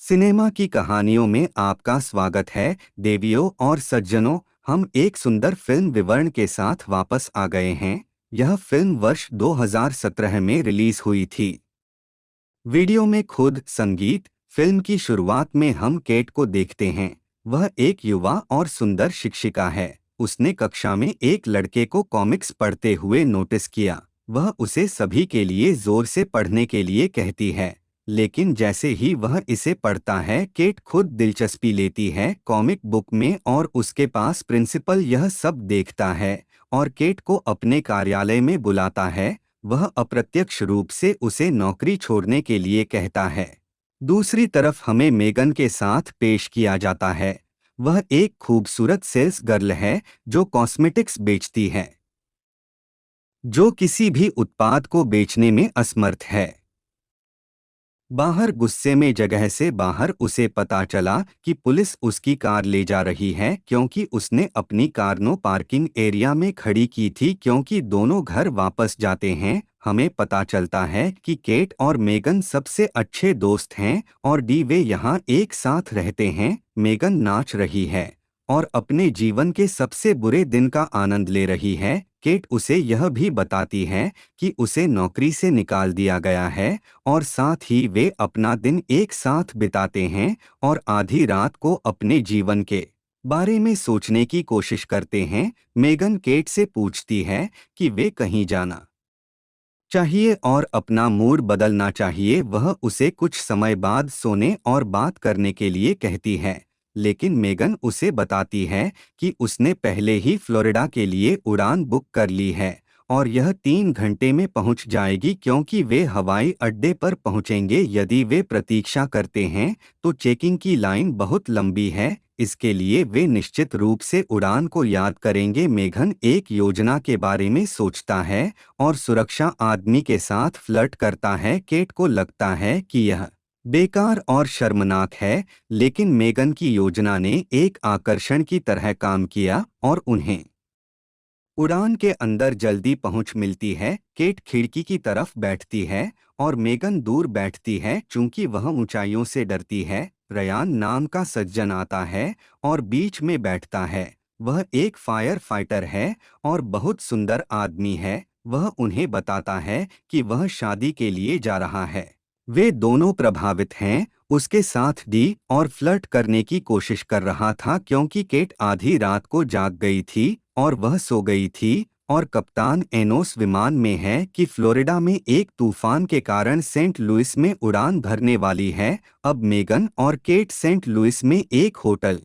Cinema की कहानियों में आपका स्वागत है देवियों और सज्जनों। हम एक सुंदर फिल्म विवरण के साथ वापस आ गए हैं। यह फिल्म वर्ष 2017 में रिलीज हुई थी। वीडियो में खुद संगीत। फिल्म की शुरुआत में हम केट को देखते हैं। वह एक युवा और सुंदर शिक्षिका है। उसने कक्षा में एक लड़के को कॉमिक्स पढ़ते हुए नोटिस किया। वह उसे सभी के लिए जोर से पढ़ने के लिए कहती है, लेकिन जैसे ही वह इसे पढ़ता है केट खुद दिलचस्पी लेती है कॉमिक बुक में और उसके पास प्रिंसिपल यह सब देखता है और केट को अपने कार्यालय में बुलाता है। वह अप्रत्यक्ष रूप से उसे नौकरी छोड़ने के लिए कहता है। दूसरी तरफ हमें मेगन के साथ पेश किया जाता है। वह एक खूबसूरत सेल्स गर्ल है जो कॉस्मेटिक्स बेचती है, जो किसी भी उत्पाद को बेचने में असमर्थ है। बाहर गुस्से में जगह से बाहर उसे पता चला कि पुलिस उसकी कार ले जा रही है क्योंकि उसने अपनी कार नो पार्किंग एरिया में खड़ी की थी। क्योंकि दोनों घर वापस जाते हैं, हमें पता चलता है कि केट और मेगन सबसे अच्छे दोस्त हैं और वे यहाँ एक साथ रहते हैं। मेगन नाच रही है और अपने जीवन के सबसे बुरे दिन का आनंद ले रही है। केट उसे यह भी बताती है कि उसे नौकरी से निकाल दिया गया है और साथ ही वे अपना दिन एक साथ बिताते हैं और आधी रात को अपने जीवन के बारे में सोचने की कोशिश करते हैं। मेगन केट से पूछती है कि वे कहीं जाना चाहिए और अपना मूड बदलना चाहिए। वह उसे कुछ समय बाद सोने और बात करने के लिए कहती है, लेकिन मेगन उसे बताती है कि उसने पहले ही फ्लोरिडा के लिए उड़ान बुक कर ली है और यह 3 घंटे में पहुंच जाएगी क्योंकि वे हवाई अड्डे पर पहुंचेंगे। यदि वे प्रतीक्षा करते हैं तो चेकिंग की लाइन बहुत लंबी है, इसके लिए वे निश्चित रूप से उड़ान को याद करेंगे। मेघन एक योजना के बारे में सोचता है और सुरक्षा आदमी के साथ फ्लर्ट करता है। केट को लगता है कि यह बेकार और शर्मनाक है, लेकिन मेगन की योजना ने एक आकर्षण की तरह काम किया और उन्हें उड़ान के अंदर जल्दी पहुंच मिलती है। केट खिड़की की तरफ बैठती है और मेगन दूर बैठती है चूंकि वह ऊंचाइयों से डरती है। रयान नाम का सज्जन आता है और बीच में बैठता है। वह एक फायर फाइटर है और बहुत सुंदर आदमी है। वह उन्हें बताता है कि वह शादी के लिए जा रहा है। वे दोनों प्रभावित हैं। उसके साथ और फ्लर्ट करने की कोशिश कर रहा था क्योंकि केट आधी रात को जाग गई थी और वह सो गई थी और कप्तान एनोस विमान में है कि फ्लोरिडा में एक तूफान के कारण सेंट लुइस में उड़ान भरने वाली है। अब मेगन और केट सेंट लुइस में एक होटल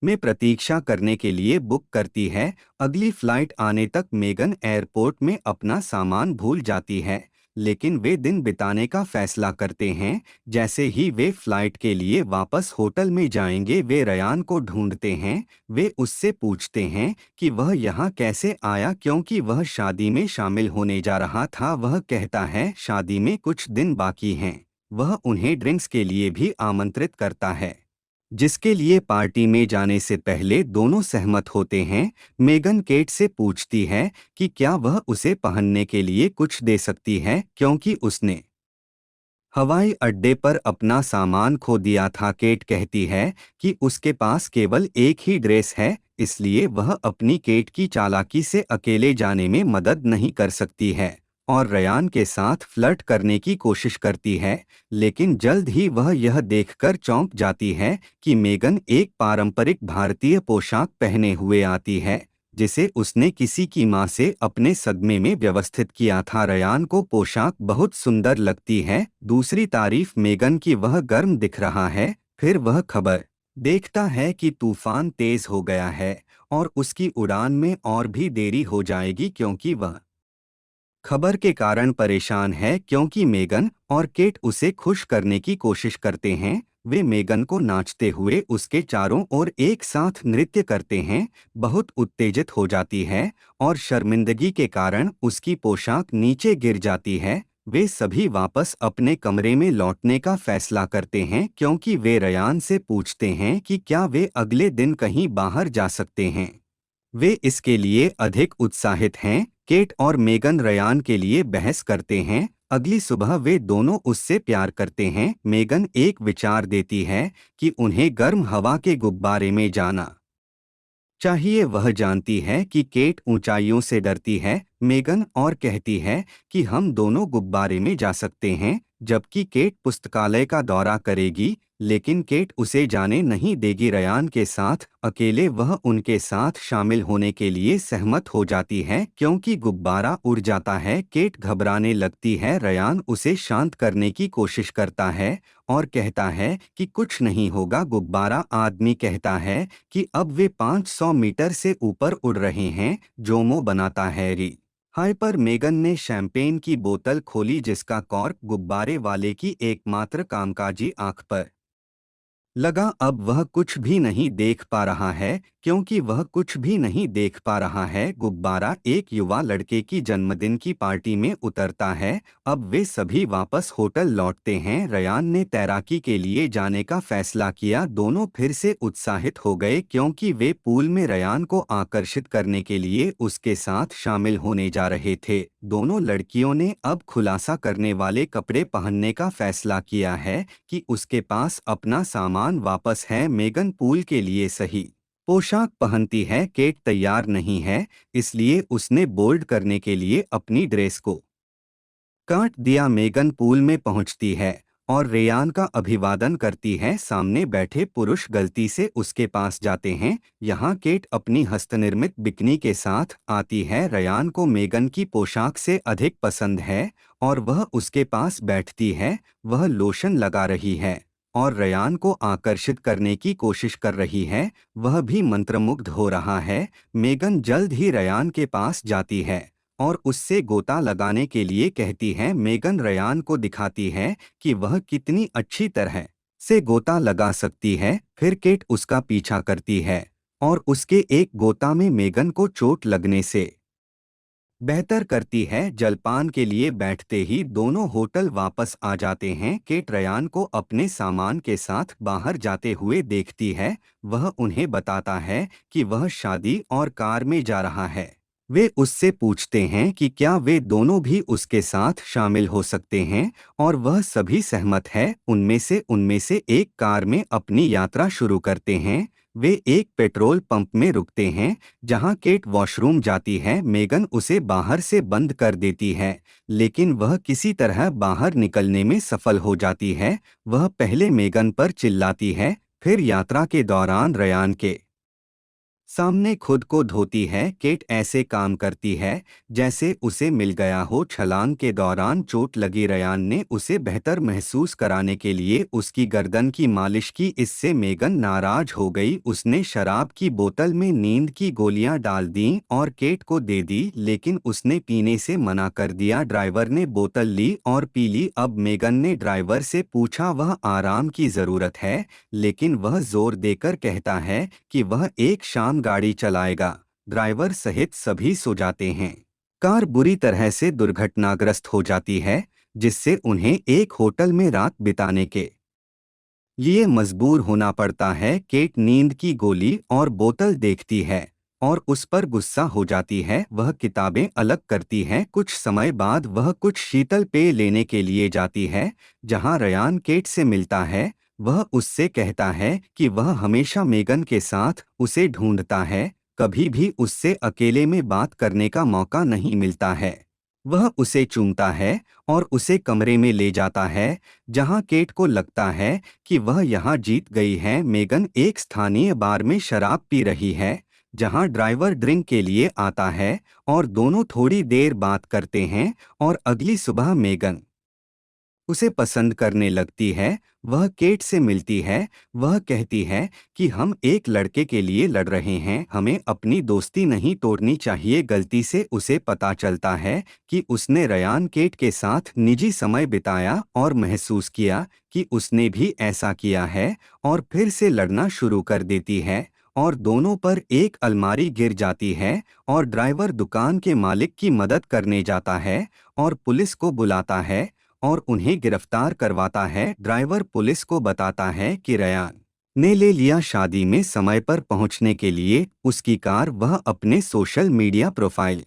में प्रतीक्षा करने के लिए बुक करती है। अगली फ्लाइट आने तक मेगन एयरपोर्ट में अपना सामान भूल जाती है, लेकिन वे दिन बिताने का फैसला करते हैं। जैसे ही वे फ्लाइट के लिए वापस होटल में जाएंगे वे रयान को ढूंढते हैं। वे उससे पूछते हैं कि वह यहाँ कैसे आया क्योंकि वह शादी में शामिल होने जा रहा था। वह कहता है शादी में कुछ दिन बाकी हैं। वह उन्हें ड्रिंक्स के लिए भी आमंत्रित करता है, जिसके लिए पार्टी में जाने से पहले दोनों सहमत होते हैं। मेगन केट से पूछती है कि क्या वह उसे पहनने के लिए कुछ दे सकती है क्योंकि उसने हवाई अड्डे पर अपना सामान खो दिया था। केट कहती है कि उसके पास केवल एक ही ड्रेस है, इसलिए वह अपनी केट की चालाकी से अकेले जाने में मदद नहीं कर सकती है और रयान के साथ फ्लर्ट करने की कोशिश करती है। लेकिन जल्द ही वह यह देखकर चौंक जाती है कि मेगन एक पारंपरिक भारतीय पोशाक पहने हुए आती है, जिसे उसने किसी की मां से अपने सदमे में व्यवस्थित किया था। रयान को पोशाक बहुत सुंदर लगती है। दूसरी तारीफ मेगन की वह गर्म दिख रहा है। फिर वह खबर देखता है कि तूफान तेज हो गया है और उसकी उड़ान में और भी देरी हो जाएगी क्योंकि वह खबर के कारण परेशान है। क्योंकि मेगन और केट उसे खुश करने की कोशिश करते हैं, वे मेगन को नाचते हुए उसके चारों ओर एक साथ नृत्य करते हैं। बहुत उत्तेजित हो जाती है और शर्मिंदगी के कारण उसकी पोशाक नीचे गिर जाती है। वे सभी वापस अपने कमरे में लौटने का फैसला करते हैं क्योंकि वे रयान से पूछते हैं कि क्या वे अगले दिन कहीं बाहर जा सकते हैं। वे इसके लिए अधिक उत्साहित हैं। केट और मेगन रयान के लिए बहस करते हैं। अगली सुबह वे दोनों उससे प्यार करते हैं। मेगन एक विचार देती है कि उन्हें गर्म हवा के गुब्बारे में जाना चाहिए। वह जानती है कि केट ऊंचाइयों से डरती है। मेगन और कहती है कि हम दोनों गुब्बारे में जा सकते हैं, जबकि केट पुस्तकालय का दौरा करेगी, लेकिन केट उसे जाने नहीं देगी। रयान के साथ अकेले वह उनके साथ शामिल होने के लिए सहमत हो जाती है क्योंकि गुब्बारा उड़ जाता है। केट घबराने लगती है। रयान उसे शांत करने की कोशिश करता है और कहता है कि कुछ नहीं होगा। गुब्बारा आदमी कहता है कि अब वे 500 मीटर से ऊपर उड़ रहे हैं। जोमो बनाता है री हाय पर मेगन ने शैंपेन की बोतल खोली जिसका कॉर्क गुब्बारे वाले की एकमात्र कामकाजी आंख पर लगा। अब वह कुछ भी नहीं देख पा रहा है क्योंकि वह कुछ भी नहीं देख पा रहा है। गुब्बारा एक युवा लड़के की जन्मदिन की पार्टी में उतरता है। अब वे सभी वापस होटल लौटते हैं। रयान ने तैराकी के लिए जाने का फैसला किया। दोनों फिर से उत्साहित हो गए क्योंकि वे पूल में रयान को आकर्षित करने के लिए उसके साथ शामिल होने जा रहे थे। दोनों लड़कियों ने अब खुलासा करने वाले कपड़े पहनने का फैसला किया है कि उसके पास अपना सामान वापस है। मेगन पूल के लिए सही पोशाक पहनती है। केट तैयार नहीं है, इसलिए उसने बोल्ड करने के लिए अपनी ड्रेस को काट दिया। मेगन पूल में पहुंचती है और रेयान का अभिवादन करती है। सामने बैठे पुरुष गलती से उसके पास जाते हैं। यहाँ केट अपनी हस्तनिर्मित बिकनी के साथ आती है। रेयान को मेगन की पोशाक से अधिक पसंद है और वह उसके पास बैठती है। वह लोशन लगा रही है और रेयान को आकर्षित करने की कोशिश कर रही है। वह भी मंत्रमुग्ध हो रहा है। मेगन जल्द ही रेयान के पास जाती है और उससे गोता लगाने के लिए कहती है। मेगन रयान को दिखाती है कि वह कितनी अच्छी तरह से गोता लगा सकती है। फिर केट उसका पीछा करती है और उसके एक गोता में मेगन को चोट लगने से बेहतर करती है। जलपान के लिए बैठते ही दोनों होटल वापस आ जाते हैं। केट रयान को अपने सामान के साथ बाहर जाते हुए देखती है। वह उन्हें बताता है कि वह शादी और कार में जा रहा है। वे उससे पूछते हैं कि क्या वे दोनों भी उसके साथ शामिल हो सकते हैं और वह सभी सहमत है। उनमें से एक कार में अपनी यात्रा शुरू करते हैं। वे एक पेट्रोल पंप में रुकते हैं जहां केट वॉशरूम जाती है। मेगन उसे बाहर से बंद कर देती है, लेकिन वह किसी तरह बाहर निकलने में सफल हो जाती है। वह पहले मेगन पर चिल्लाती है, फिर यात्रा के दौरान रयान के सामने खुद को धोती है। केट ऐसे काम करती है जैसे उसे मिल गया हो। छलांग के दौरान चोट लगी रयान ने उसे बेहतर महसूस कराने के लिए उसकी गर्दन की मालिश की। इससे मेगन नाराज हो गई। उसने शराब की बोतल में नींद की गोलियां डाल दीं और केट को दे दी, लेकिन उसने पीने से मना कर दिया। ड्राइवर ने बोतल ली और पी ली। अब मेगन ने ड्राइवर से पूछा वह आराम की जरूरत है, लेकिन वह जोर देकर कहता है कि वह एक शाम गाड़ी चलाएगा। ड्राइवर सहित सभी सो जाते हैं। कार बुरी तरह से दुर्घटनाग्रस्त हो जाती है, जिससे उन्हें एक होटल में रात बिताने के लिए मजबूर होना पड़ता है। केट नींद की गोली और बोतल देखती है और उस पर गुस्सा हो जाती है। वह किताबें अलग करती है। कुछ समय बाद वह कुछ शीतल पेय लेने के लिए जाती है जहां रयान केट से मिलता है। वह उससे कहता है कि वह हमेशा मेगन के साथ उसे ढूंढता है, कभी भी उससे अकेले में बात करने का मौका नहीं मिलता है। वह उसे चूमता है और उसे कमरे में ले जाता है जहां केट को लगता है कि वह यहां जीत गई है। मेगन एक स्थानीय बार में शराब पी रही है जहां ड्राइवर ड्रिंक के लिए आता है और दोनों थोड़ी देर बात करते हैं और अगली सुबह मेगन उसे पसंद करने लगती है। वह केट से मिलती है। वह कहती है कि हम एक लड़के के लिए लड़ रहे हैं, हमें अपनी दोस्ती नहीं तोड़नी चाहिए। गलती से उसे पता चलता है कि उसने रयान केट के साथ निजी समय बिताया और महसूस किया कि उसने भी ऐसा किया है और फिर से लड़ना शुरू कर देती है और दोनों पर एक अलमारी गिर जाती है और ड्राइवर दुकान के मालिक की मदद करने जाता है और पुलिस को बुलाता है और उन्हें गिरफ्तार करवाता है। ड्राइवर पुलिस को बताता है कि रयान ने ले लिया शादी में समय पर पहुंचने के लिए उसकी कार। वह अपने सोशल मीडिया प्रोफाइल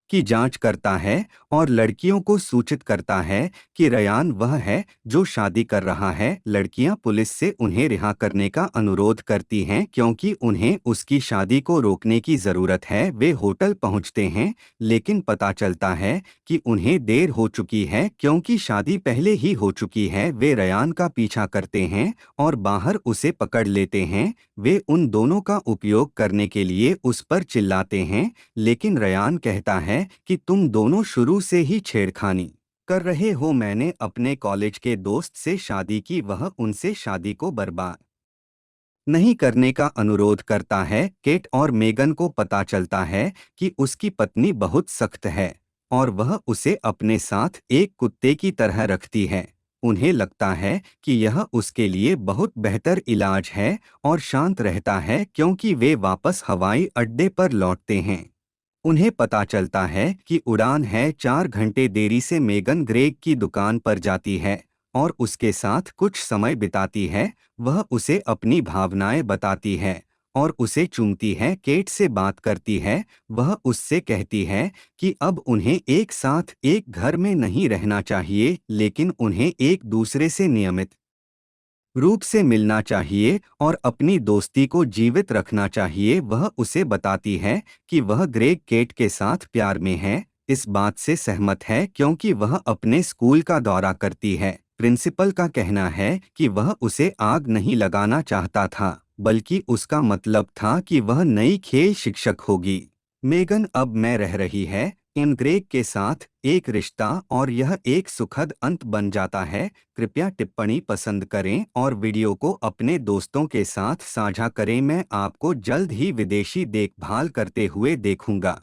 की जांच करता है और लड़कियों को सूचित करता है कि रयान वह है जो शादी कर रहा है। लड़कियां पुलिस से उन्हें रिहा करने का अनुरोध करती हैं क्योंकि उन्हें उसकी शादी को रोकने की जरूरत है। वे होटल पहुंचते हैं, लेकिन पता चलता है कि उन्हें देर हो चुकी है क्योंकि शादी पहले ही हो चुकी है। वे रयान का पीछा करते हैं और बाहर उसे पकड़ लेते हैं। वे उन दोनों का उपयोग करने के लिए उस पर चिल्लाते हैं, लेकिन रयान कहता है कि तुम दोनों शुरू से ही छेड़खानी कर रहे हो। मैंने अपने कॉलेज के दोस्त से शादी की, वह उनसे शादी को बर्बाद नहीं करने का अनुरोध करता है। केट और मेगन को पता चलता है कि उसकी पत्नी बहुत सख्त है और वह उसे अपने साथ एक कुत्ते की तरह रखती है। उन्हें लगता है कि यह उसके लिए बहुत बेहतर इलाज है और शांत रहता है क्योंकि वे वापस हवाई अड्डे पर लौटते हैं। उन्हें पता चलता है कि उड़ान है। 4 घंटे देरी से मेगन ग्रेग की दुकान पर जाती है और उसके साथ कुछ समय बिताती है। वह उसे अपनी भावनाएं बताती है और उसे चूमती है, केट से बात करती है। वह उससे कहती है कि अब उन्हें एक साथ एक घर में नहीं रहना चाहिए, लेकिन उन्हें एक दूसरे से नियमित रूप से मिलना चाहिए और अपनी दोस्ती को जीवित रखना चाहिए। वह उसे बताती है कि वह ग्रेग केट के साथ प्यार में है, इस बात से सहमत है क्योंकि वह अपने स्कूल का दौरा करती है। प्रिंसिपल का कहना है कि वह उसे आग नहीं लगाना चाहता था, बल्कि उसका मतलब था कि वह नई खेल शिक्षक होगी। मेगन अब में रह रही है इन ग्रेग के साथ एक रिश्ता और यह एक सुखद अंत बन जाता है। कृपया टिप्पणी पसंद करें और वीडियो को अपने दोस्तों के साथ साझा करें। मैं आपको जल्द ही विदेशी देखभाल करते हुए देखूंगा।